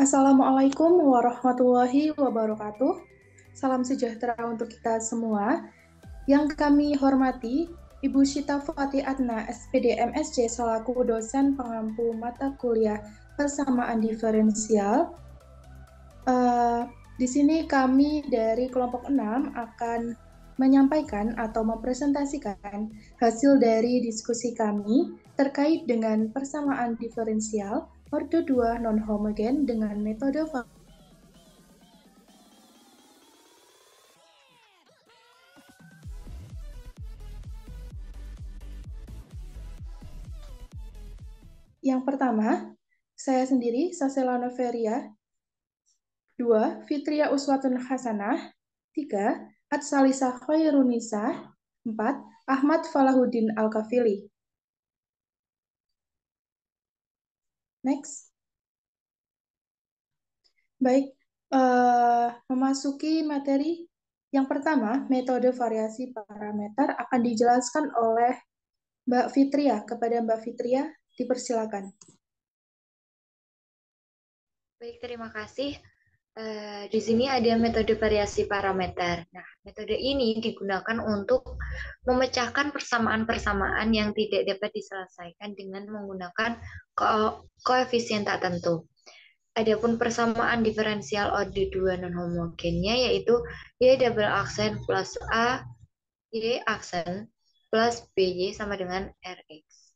Assalamualaikum warahmatullahi wabarakatuh. Salam sejahtera untuk kita semua. Yang kami hormati, Ibu Syita Fatih Adna, SPD MSc selaku dosen pengampu mata kuliah persamaan diferensial. Di sini kami dari kelompok 6 akan menyampaikan atau mempresentasikan hasil dari diskusi kami terkait dengan persamaan diferensial ordo 2 non-homogen dengan metode yang pertama, saya sendiri, Sasela Noveria. 2. Fitria Uswatun Hasanah. 3. Atsalisa Khairunisa. 4. Ahmad Falahuddin Al-Kafili. Next. Baik, memasuki materi yang pertama, metode variasi parameter akan dijelaskan oleh Mbak Fitria. Kepada Mbak Fitria, dipersilakan. Baik, terima kasih. Di sini ada metode variasi parameter. Nah, metode ini digunakan untuk memecahkan persamaan-persamaan yang tidak dapat diselesaikan dengan menggunakan koefisien tak tentu. Adapun persamaan diferensial order 2 non-homogennya yaitu Y double aksen plus A, Y aksen plus BY sama dengan RX.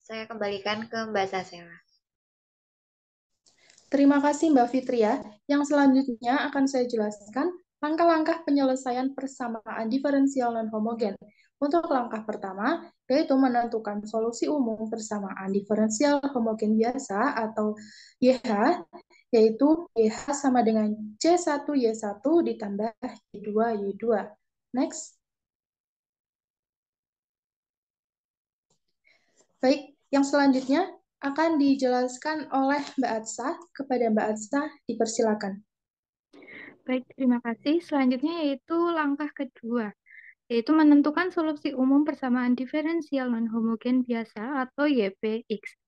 Saya kembalikan ke Mbak Sasela. Terima kasih Mbak Fitria. Yang selanjutnya akan saya jelaskan langkah-langkah penyelesaian persamaan diferensial non-homogen. Untuk langkah pertama, yaitu menentukan solusi umum persamaan diferensial homogen biasa atau YH, yaitu YH sama dengan C1Y1 ditambah Y2Y2. Next. Baik, yang selanjutnya akan dijelaskan oleh Mbak Atsa. Kepada Mbak Atsa, dipersilakan. Baik, terima kasih. Selanjutnya yaitu langkah kedua, yaitu menentukan solusi umum persamaan diferensial non-homogen biasa atau YPX.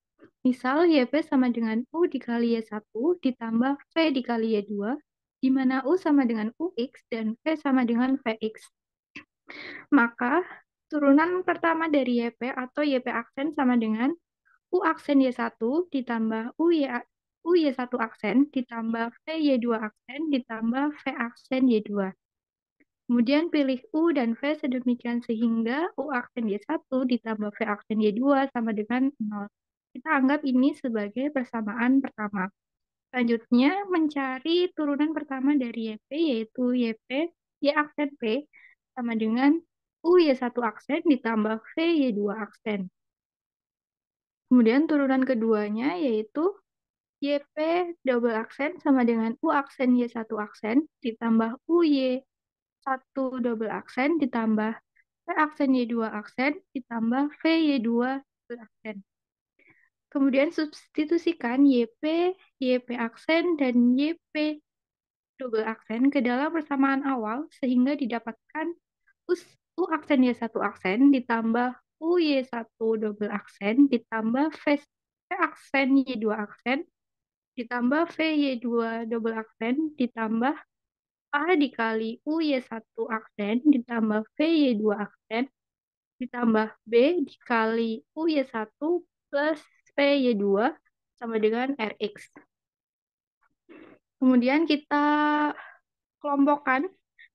Misal, YP sama dengan U dikali Y1 ditambah V dikali Y2, di mana U sama dengan UX dan V sama dengan VX. Maka, turunan pertama dari YP atau YP aksen sama dengan U aksen Y1 ditambah Y1 aksen ditambah VY2 aksen ditambah V aksen Y2. Kemudian pilih U dan V sedemikian sehingga U aksen Y1 ditambah V aksen Y2 sama dengan 0. Kita anggap ini sebagai persamaan pertama. Selanjutnya, mencari turunan pertama dari YP, yaitu YP, Y aksen P, sama dengan U Y1 aksen ditambah V Y2 aksen. Kemudian turunan keduanya yaitu YP double aksen sama dengan U aksen Y1 aksen ditambah U Y1 double aksen ditambah V aksen Y2 aksen ditambah V Y2 double aksen. Kemudian substitusikan YP aksen, dan YP double aksen ke dalam persamaan awal sehingga didapatkan U aksen Y1 aksen ditambah U Y1 double aksen ditambah V aksen Y2 aksen ditambah V Y2 double aksen ditambah A dikali U Y1 aksen ditambah V Y2 aksen ditambah B dikali U Y1 plus V Y2 sama dengan RX. Kemudian kita kelompokkan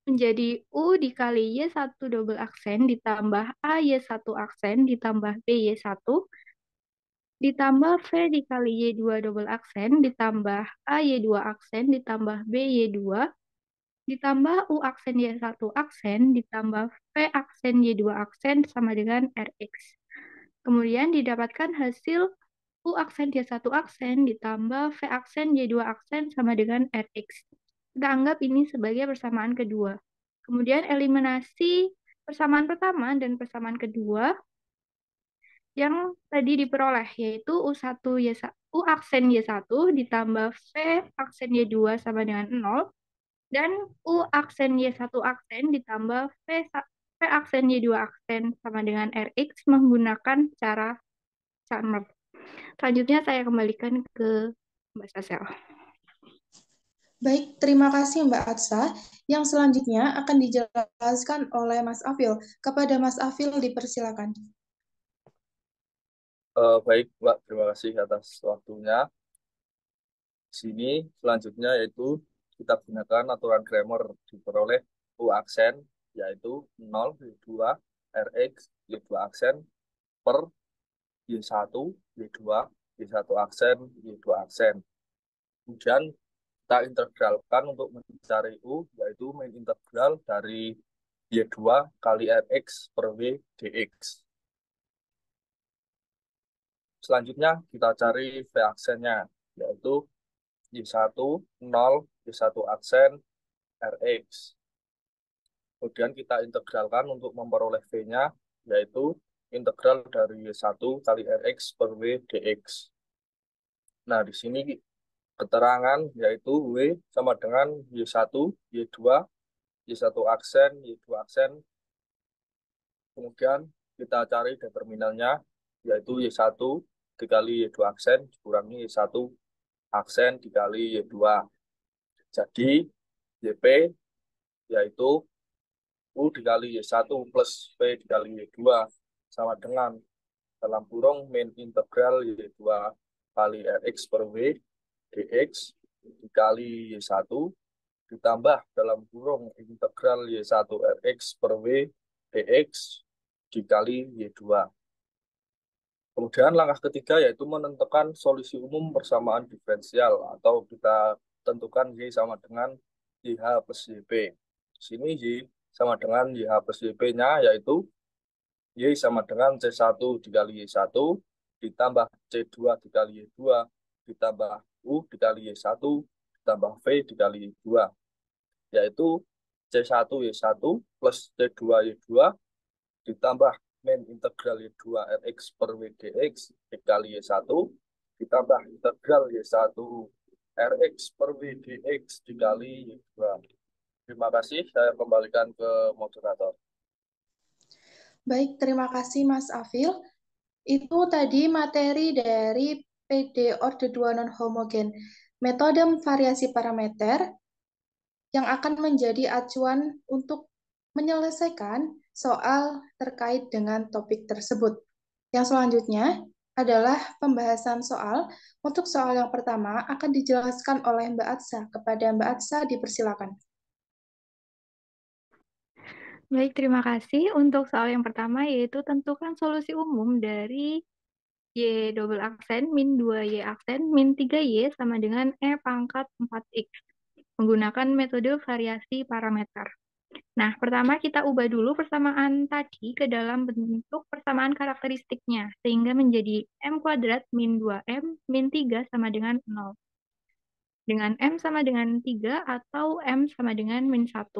menjadi U dikali Y1 double aksen ditambah A Y1 aksen ditambah B Y1 ditambah V dikali Y2 double aksen ditambah A Y2 aksen ditambah B Y2 ditambah U aksen Y1 aksen ditambah V aksen Y2 aksen sama dengan RX. Kemudian didapatkan hasil U aksen Y1 aksen ditambah V aksen Y2 aksen sama dengan RX. Kita anggap ini sebagai persamaan kedua. Kemudian eliminasi persamaan pertama dan persamaan kedua yang tadi diperoleh, yaitu U aksen Y1 ditambah V aksen Y2 sama dengan 0, dan U aksen Y1 aksen ditambah V aksen Y2 aksen sama dengan RX menggunakan cara Chalmers. Selanjutnya saya kembalikan ke Mbak Sasel. Baik, terima kasih Mbak Atsa. Yang selanjutnya akan dijelaskan oleh Mas Afil. Kepada Mas Afil dipersilakan. Baik, Mbak, terima kasih atas waktunya. Di sini selanjutnya yaitu kita gunakan aturan grammar diperoleh U aksen, yaitu 0, Y2, RX, Y2 aksen, per Y1, Y2, Y1 aksen, Y2 aksen. Kemudian kita integralkan untuk mencari U, yaitu main integral dari Y2 kali RX per W dx. Selanjutnya kita cari V aksennya, yaitu Y1, 0, Y1 aksen, RX. Kemudian kita integralkan untuk memperoleh V-nya, yaitu integral dari Y1 kali RX per W dx. Nah, di sini keterangan yaitu W sama dengan Y1, Y2, Y1 aksen, Y2 aksen. Kemudian kita cari determinannya, yaitu Y1 dikali Y2 aksen dikurangi Y1 aksen dikali Y2. Jadi YP yaitu U dikali Y1 plus V dikali Y2 sama dengan dalam kurung min integral Y2 kali RX per W dx dikali Y1 ditambah dalam kurung integral Y1 RX per W dx dikali Y2. Kemudian langkah ketiga yaitu menentukan solusi umum persamaan diferensial atau kita tentukan Y sama dengan YH plus YP. Di sini Y sama dengan YH plus YP-nya yaitu Y sama dengan C1 dikali Y1 ditambah C2 dikali Y2 ditambah U dikali Y1 ditambah V dikali Y2 yaitu C1 Y1 plus C2 Y2 ditambah min integral Y2 RX per W dx dikali Y1 ditambah integral Y1 RX per W dx dikali Y2. Terima kasih, saya kembalikan ke moderator. Baik, terima kasih Mas Afil. Itu tadi materi dari PD orde 2 non-homogen, metode variasi parameter yang akan menjadi acuan untuk menyelesaikan soal terkait dengan topik tersebut. Yang selanjutnya adalah pembahasan soal. Untuk soal yang pertama akan dijelaskan oleh Mbak Atsa. Kepada Mbak Atsa dipersilakan. Baik, terima kasih. Untuk soal yang pertama yaitu tentukan solusi umum dari Y double aksen min 2Y aksen min 3Y sama dengan E pangkat 4X menggunakan metode variasi parameter. Nah, pertama kita ubah dulu persamaan tadi ke dalam bentuk persamaan karakteristiknya sehingga menjadi M kuadrat min 2M min 3 sama dengan 0. Dengan M sama dengan 3 atau M sama dengan min 1.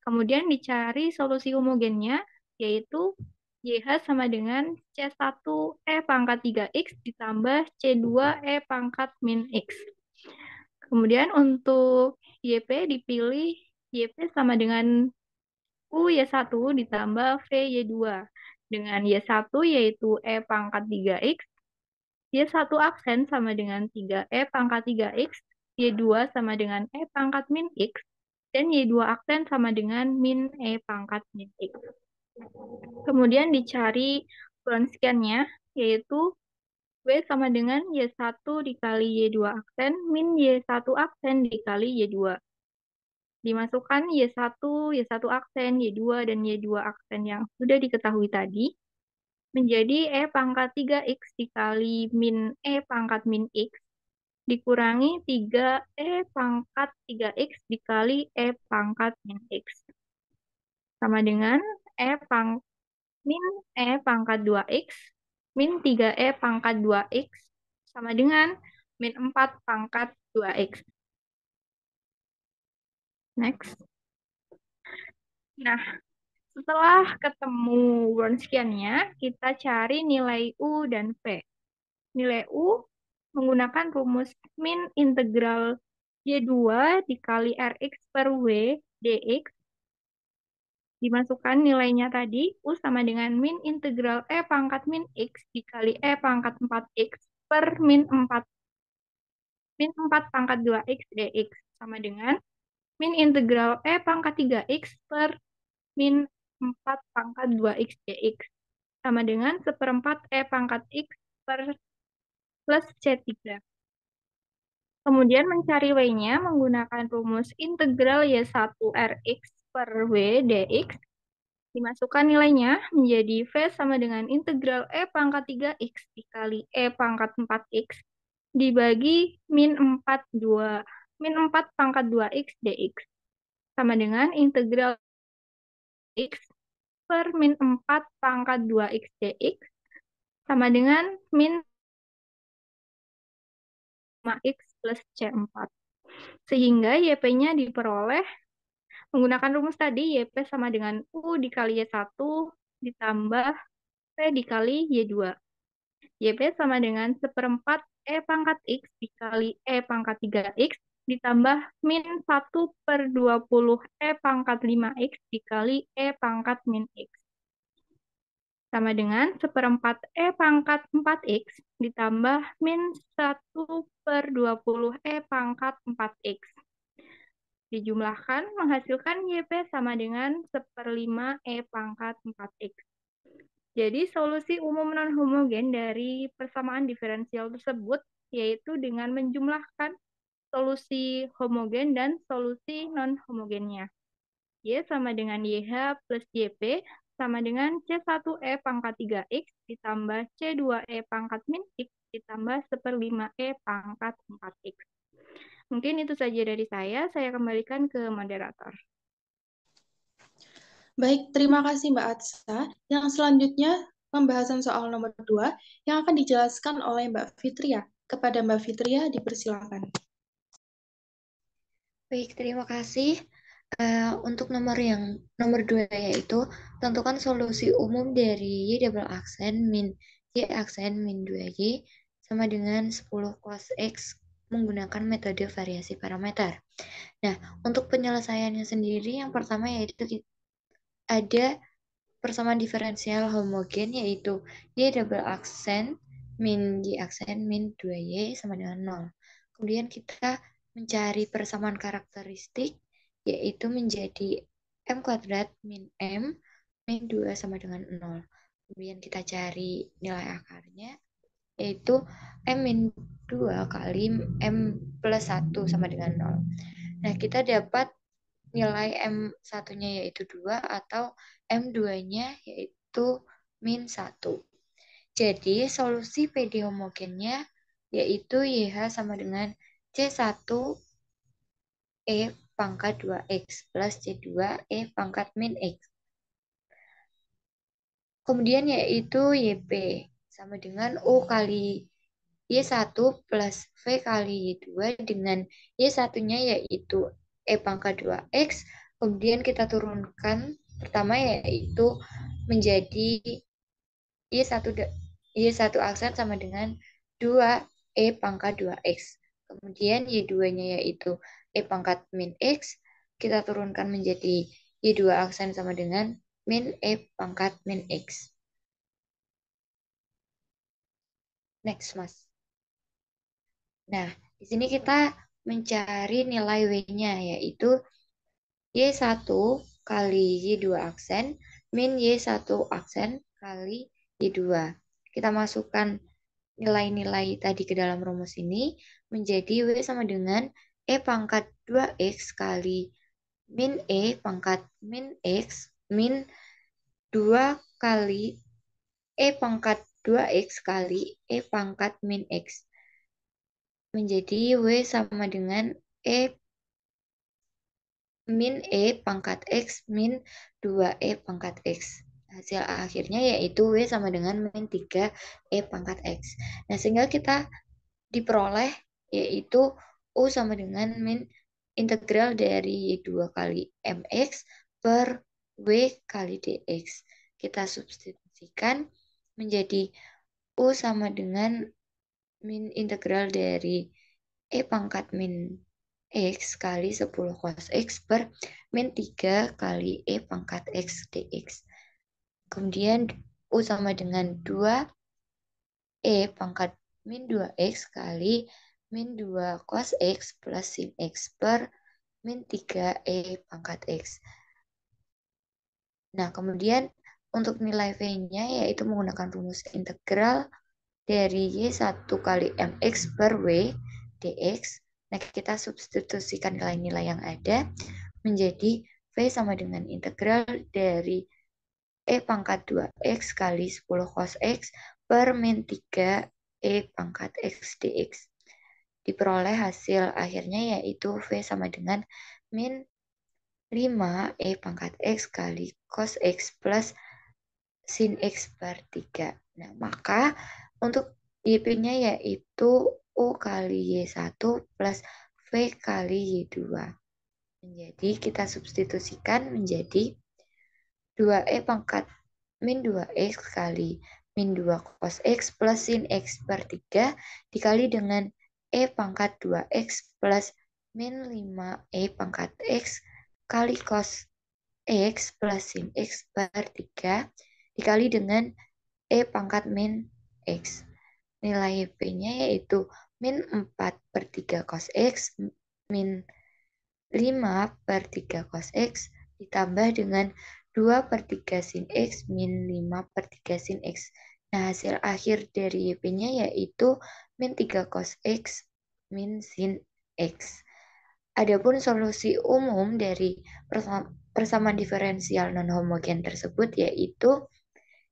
Kemudian dicari solusi homogennya, yaitu YH sama dengan C1E pangkat 3X ditambah C2E pangkat min X. Kemudian untuk YP dipilih YP sama dengan U Y1 ditambah V Y2. Dengan Y1 yaitu E pangkat 3X, Y1 aksen sama dengan 3E pangkat 3X, Y2 sama dengan E pangkat min X, dan Y2 aksen sama dengan min E pangkat min X. Kemudian dicari Wronskiannya, yaitu W sama dengan Y1 dikali Y2 aksen min Y1 aksen dikali Y2. Dimasukkan Y1, Y1 aksen, Y2, dan Y2 aksen yang sudah diketahui tadi, menjadi E pangkat 3X dikali min E pangkat min X, dikurangi 3E pangkat 3X dikali E pangkat min X. Sama dengan min E pangkat 2X min 3E pangkat 2X sama dengan min 4 pangkat 2X. Next. Nah, setelah ketemu Wronskiannya, kita cari nilai U dan V. Nilai U menggunakan rumus min integral Y2 dikali Rx per W dx Dimasukkan nilainya tadi, U sama dengan min integral E pangkat min X dikali E pangkat 4X per min 4 pangkat 2X dx sama dengan min integral E pangkat 3X per min 4 pangkat 2X dx sama dengan 1/4 E pangkat X per plus C3. Kemudian mencari W-nya menggunakan rumus integral Y1 Rx per W dx. Dimasukkan nilainya menjadi V sama dengan integral E pangkat 3X dikali E pangkat 4X dibagi min 4 pangkat 2X dx sama dengan integral X per min 4 pangkat 2X dx sama dengan min 5X plus C4. Sehingga YP-nya diperoleh menggunakan rumus tadi, YP sama dengan U dikali Y1 ditambah P dikali Y2. YP sama dengan 1/4 E pangkat X dikali E pangkat 3X ditambah min 1/20 E pangkat 5X dikali E pangkat min X. Sama dengan 1/4 E pangkat 4X ditambah min 1/20 E pangkat 4X. Dijumlahkan menghasilkan YP sama dengan 1/5 E pangkat 4X. Jadi solusi umum non-homogen dari persamaan diferensial tersebut yaitu dengan menjumlahkan solusi homogen dan solusi non-homogennya. Y sama dengan YH plus YP sama dengan C1E pangkat 3X ditambah C2E pangkat min X ditambah 1/5 E pangkat 4X. Mungkin itu saja dari saya kembalikan ke moderator. Baik, terima kasih Mbak Atsa. Yang selanjutnya, pembahasan soal nomor 2 yang akan dijelaskan oleh Mbak Fitria. Kepada Mbak Fitria, dipersilakan. Baik, terima kasih. Untuk nomor 2 yaitu tentukan solusi umum dari Y double aksen min Y aksen min 2Y sama dengan 10 cos X menggunakan metode variasi parameter. Nah, untuk penyelesaiannya sendiri yang pertama yaitu ada persamaan diferensial homogen yaitu Y double aksen min Y aksen min 2Y sama dengan 0. Kemudian kita mencari persamaan karakteristik yaitu menjadi M kuadrat min M min 2 sama dengan 0. Kemudian kita cari nilai akarnya yaitu M min 2 kali M plus 1 sama dengan 0. Nah, kita dapat nilai M1-nya yaitu 2 atau M2-nya yaitu min 1. Jadi solusi PD homogennya yaitu YH sama dengan C1E pangkat 2X plus C2E pangkat min X. Kemudian yaitu YP sama dengan U kali Y1 plus V kali Y2 dengan Y1-nya yaitu E pangkat 2X. Kemudian kita turunkan pertama yaitu menjadi Y1 aksen sama dengan 2E pangkat 2X. Kemudian Y2-nya yaitu E pangkat min X. Kita turunkan menjadi Y2 aksen sama dengan min E pangkat min X. Next, Mas. Nah, di sini kita mencari nilai W-nya, yaitu Y1 kali Y2 aksen min Y1 aksen kali Y2. Kita masukkan nilai-nilai tadi ke dalam rumus ini menjadi W sama dengan E pangkat 2X kali min E pangkat min X min 2 kali E pangkat 2X kali E pangkat min X. Menjadi W sama dengan E min E pangkat X min 2E pangkat X. Hasil akhirnya yaitu W sama dengan min 3E pangkat X. Nah, sehingga kita diperoleh yaitu U sama dengan min integral dari 2 kali MX per W kali DX. Kita substitusikan menjadi U sama dengan min integral dari E pangkat min X kali 10 cos X per min 3 kali E pangkat X dx. Kemudian U sama dengan 2 E pangkat min 2X kali min 2 cos X plus sin X per min 3 E pangkat X. Nah, kemudian untuk nilai V-nya yaitu menggunakan rumus integral dari Y1 kali MX per W dx. Nah, kita substitusikan nilai-nilai yang ada menjadi V sama dengan integral dari E pangkat 2X kali 10 cos X per min 3 E pangkat X dx. Diperoleh hasil akhirnya yaitu V sama dengan min 5 E pangkat X kali cos X plus sin X per 3. Nah, maka untuk YP-nya yaitu U kali Y1 plus V kali Y2. Menjadi kita substitusikan menjadi 2E pangkat min 2X kali min 2 cos X plus sin X per 3 dikali dengan E pangkat 2X plus min 5E pangkat X kali cos X plus sin X per 3 dikali dengan E pangkat min X. Nilai P-nya yaitu min 4 per 3 cos X min 5 per 3 cos X ditambah dengan 2 per 3 sin X min 5 per 3 sin X. Nah, hasil akhir dari YP-nya yaitu min 3 cos X min sin X. Adapun solusi umum dari persamaan diferensial non-homogen tersebut yaitu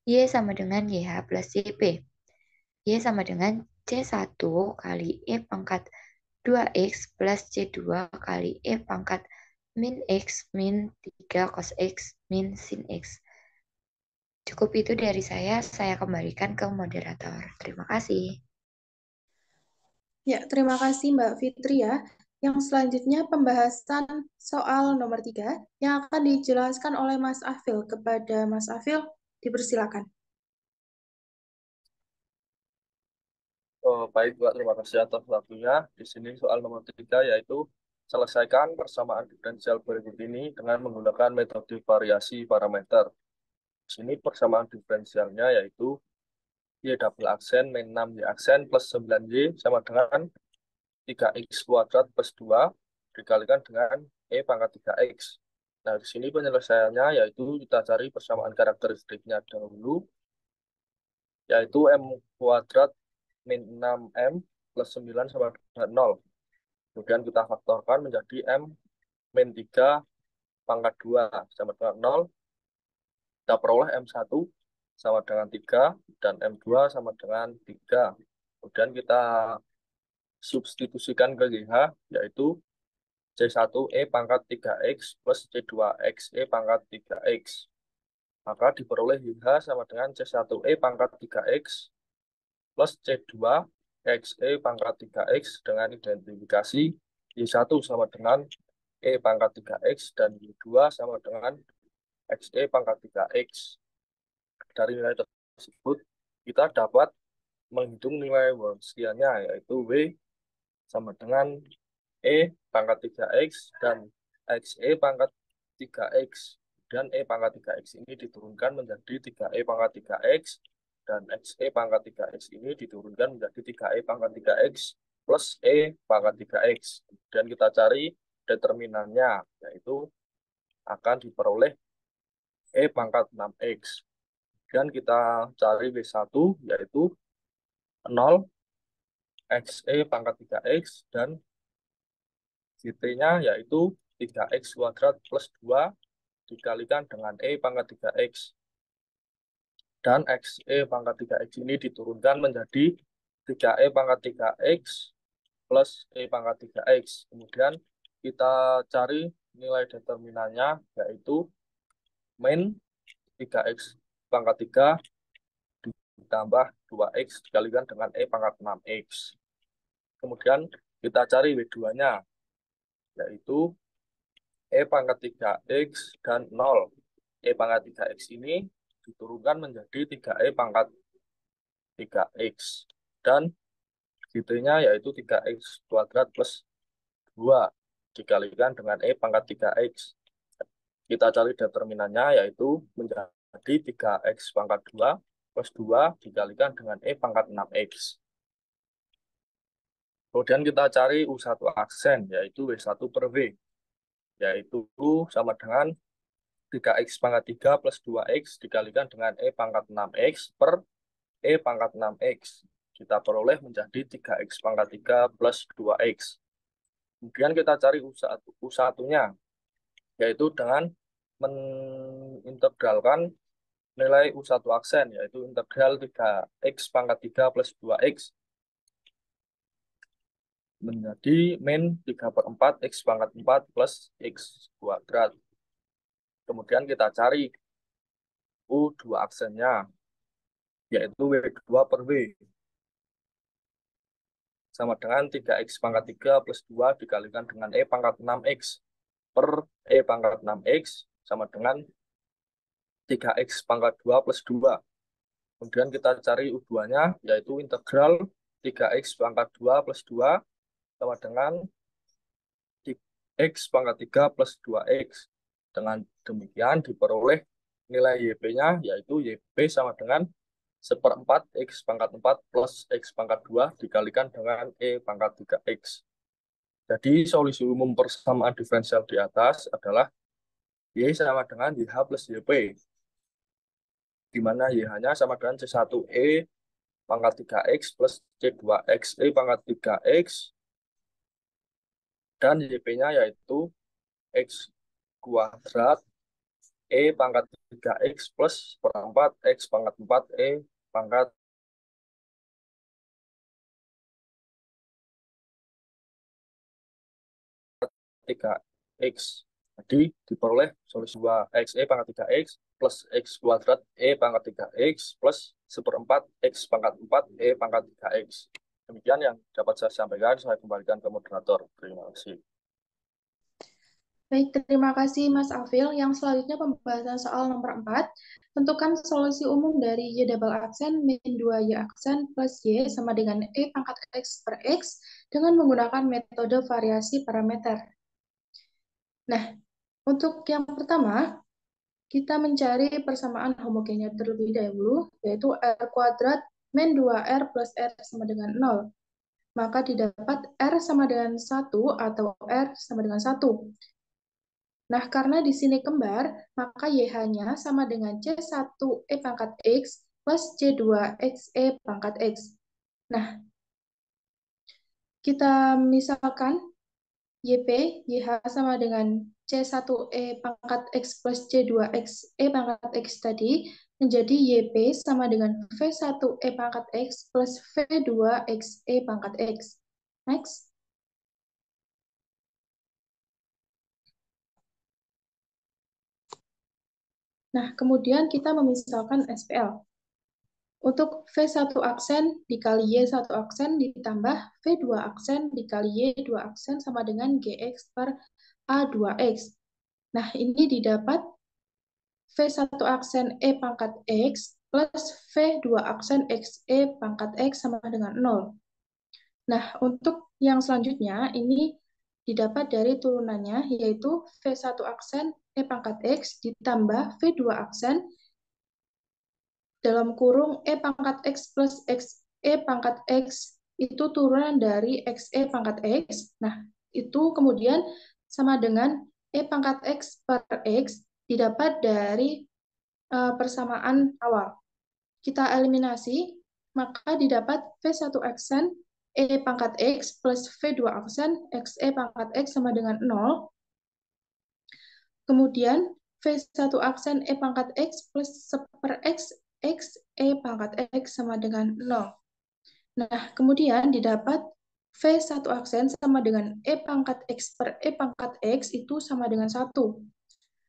Y sama dengan YH plus YP. Y sama dengan C1 kali E pangkat 2X plus C2 kali E pangkat min X min 3 cos X min sin X. Cukup itu dari saya kembalikan ke moderator. Terima kasih. Ya, terima kasih Mbak Fitri ya. Yang selanjutnya pembahasan soal nomor 3 yang akan dijelaskan oleh Mas Afil. Kepada Mas Afil, dipersilakan. Baik, Mbak, terima kasih atas waktunya. Di sini soal nomor 3 yaitu selesaikan persamaan diferensial berikut ini dengan menggunakan metode variasi parameter. Di sini persamaan diferensialnya yaitu Y double aksen min 6Y aksen plus 9Y sama dengan 3X kuadrat plus 2 dikalikan dengan E pangkat 3X. Nah, di sini penyelesaiannya yaitu kita cari persamaan karakteristiknya dahulu, yaitu M kuadrat min 6M plus 9 sama dengan 0. Kemudian kita faktorkan menjadi M min 3 pangkat 2 sama dengan 0. Kita peroleh M1 sama dengan 3 dan M2 sama dengan 3. Kemudian kita substitusikan ke GH, yaitu C1E pangkat 3X plus C2XE pangkat 3X. Maka diperoleh YH sama dengan C1E pangkat 3X plus C2XE pangkat 3X dengan identifikasi Y1 sama dengan E pangkat 3X dan Y2 sama dengan XE pangkat 3X. Dari nilai tersebut, kita dapat menghitung nilai Wronskiannya, yaitu W sama dengan E pangkat 3X dan XE pangkat 3X. Dan E pangkat 3X ini diturunkan menjadi 3E pangkat 3X. Dan XE pangkat 3X ini diturunkan menjadi 3E pangkat 3X plus E pangkat 3X. Dan kita cari determinannya, yaitu akan diperoleh E pangkat 6X. Dan kita cari W1, yaitu 0, XE pangkat 3X, dan GT-nya yaitu 3X kuadrat plus 2 dikalikan dengan E pangkat 3X. Dan XE pangkat 3X ini diturunkan menjadi 3E pangkat 3X plus E pangkat 3X. Kemudian kita cari nilai determinannya, yaitu min 3X pangkat 3 ditambah 2X dikalikan dengan E pangkat 6X. Kemudian kita cari W2-nya, yaitu E pangkat 3X dan 0. E pangkat 3X ini diturunkan menjadi 3E pangkat 3X. Dan GT-nya yaitu 3X kuadrat plus 2 dikalikan dengan E pangkat 3X. Kita cari determinannya, yaitu menjadi 3X pangkat 2 plus 2 dikalikan dengan E pangkat 6X. Kemudian kita cari U1 aksen, yaitu W1 per W, yaitu sama dengan 3X pangkat 3 plus 2X dikalikan dengan E pangkat 6X per E pangkat 6X. Kita peroleh menjadi 3X pangkat 3 plus 2X. Kemudian kita cari U1-nya, yaitu dengan mengintegralkan nilai U1 aksen, yaitu integral 3X pangkat 3 plus 2X menjadi min 3/4 X pangkat 4 plus X kuadrat. Kemudian kita cari U2 aksennya, yaitu W2 per W, sama dengan 3X pangkat 3 plus 2 dikalikan dengan E pangkat 6X per E pangkat 6X sama dengan 3X pangkat 2 plus 2. Kemudian kita cari U2-nya, yaitu integral 3X pangkat 2 plus 2 sama dengan X pangkat 3 plus 2X. Dengan demikian diperoleh nilai YP-nya, yaitu YP sama dengan 1/4 X pangkat 4 plus X pangkat 2 dikalikan dengan E pangkat 3X. Jadi solusi umum persamaan diferensial di atas adalah Y sama dengan YH plus YP, di mana YH-nya sama dengan C1E pangkat 3X plus C2XE pangkat 3X, dan YP-nya yaitu X kuadrat E pangkat 3X plus 1/4 X pangkat 4 E pangkat 3X. Jadi diperoleh solusi 2X E pangkat 3X plus X kuadrat E pangkat 3X plus 1/4 X pangkat 4 E pangkat 3X. Demikian yang dapat saya sampaikan. Saya kembalikan ke moderator. Terima kasih. Baik, terima kasih Mas Afil. Yang selanjutnya pembahasan soal nomor 4. Tentukan solusi umum dari Y double aksen min 2Y aksen plus Y sama dengan E pangkat X per X dengan menggunakan metode variasi parameter. Nah, untuk yang pertama, kita mencari persamaan homogennya terlebih dahulu, yaitu R kuadrat min 2R plus R sama dengan 0. Maka didapat R sama dengan 1 atau R sama dengan 1. Nah, karena di sini kembar, maka YH-nya sama dengan C1E pangkat X plus C2XE pangkat X. Nah, kita misalkan YH sama dengan C1E pangkat X plus C2XE pangkat X tadi, menjadi YP sama dengan V1E pangkat X plus V2XE pangkat X. Next. Nah, kemudian kita memisalkan SPL. Untuk V1 aksen dikali Y1 aksen ditambah V2 aksen dikali Y2 aksen sama dengan GX per A2X. Nah, ini didapat V1 aksen E pangkat X plus V2 aksen XE pangkat X sama dengan 0. Nah, untuk yang selanjutnya, ini didapat dari turunannya, yaitu V1 aksen E pangkat X ditambah V2 aksen dalam kurung E pangkat X plus XE pangkat X itu turunan dari XE pangkat X. Nah, itu kemudian sama dengan E pangkat X per X didapat dari persamaan awal. Kita eliminasi, maka didapat V1 aksen E pangkat X plus V2 aksen XE pangkat X sama dengan 0. Kemudian V1 aksen E pangkat X plus 1/X X E pangkat X sama dengan 0. Nah, kemudian didapat V1 aksen sama dengan E pangkat X per E pangkat X itu sama dengan 1.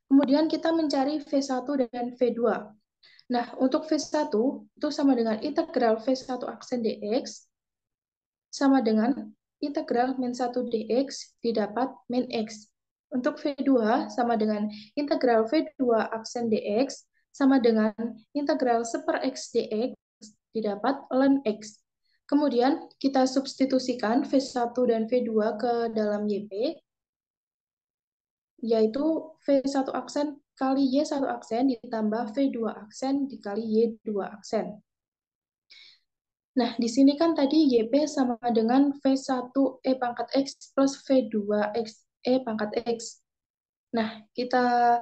Kemudian kita mencari V1 dan V2. Nah, untuk V1 itu sama dengan integral V1 aksen dx sama dengan integral min 1 dx didapat min x. Untuk V2 sama dengan integral V2 aksen dx sama dengan integral 1/x dx didapat ln x. Kemudian kita substitusikan V1 dan V2 ke dalam YP. yaitu V1 aksen kali Y1 aksen ditambah V2 aksen dikali Y2 aksen. Nah, di sini kan tadi YP sama dengan V1 E pangkat X plus V2 X E pangkat X. Nah, kita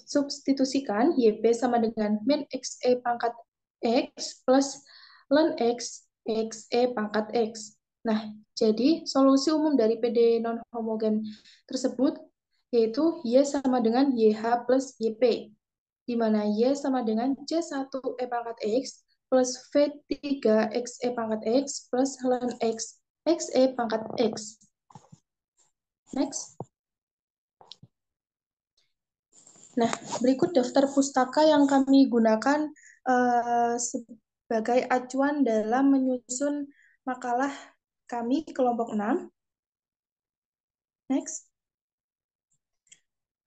substitusikan YP sama dengan min XE pangkat X plus ln X XE pangkat X. Nah, jadi solusi umum dari PD non-homogen tersebut yaitu Y sama dengan YH plus YP, di mana Y sama dengan C1 E pangkat X plus V3 XE pangkat X plus ln X XE pangkat X. Next. Nah, berikut daftar pustaka yang kami gunakan sebagai acuan dalam menyusun makalah kami kelompok 6. Next.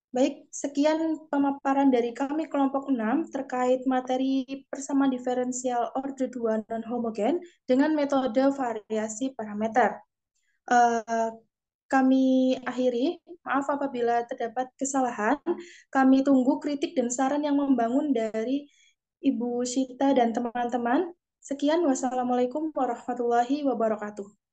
Baik, sekian pemaparan dari kami kelompok 6 terkait materi persamaan diferensial orde 2 non-homogen dengan metode variasi parameter. Kami akhiri, maaf apabila terdapat kesalahan. Kami tunggu kritik dan saran yang membangun dari Ibu Syita dan teman-teman. Sekian, wassalamualaikum warahmatullahi wabarakatuh.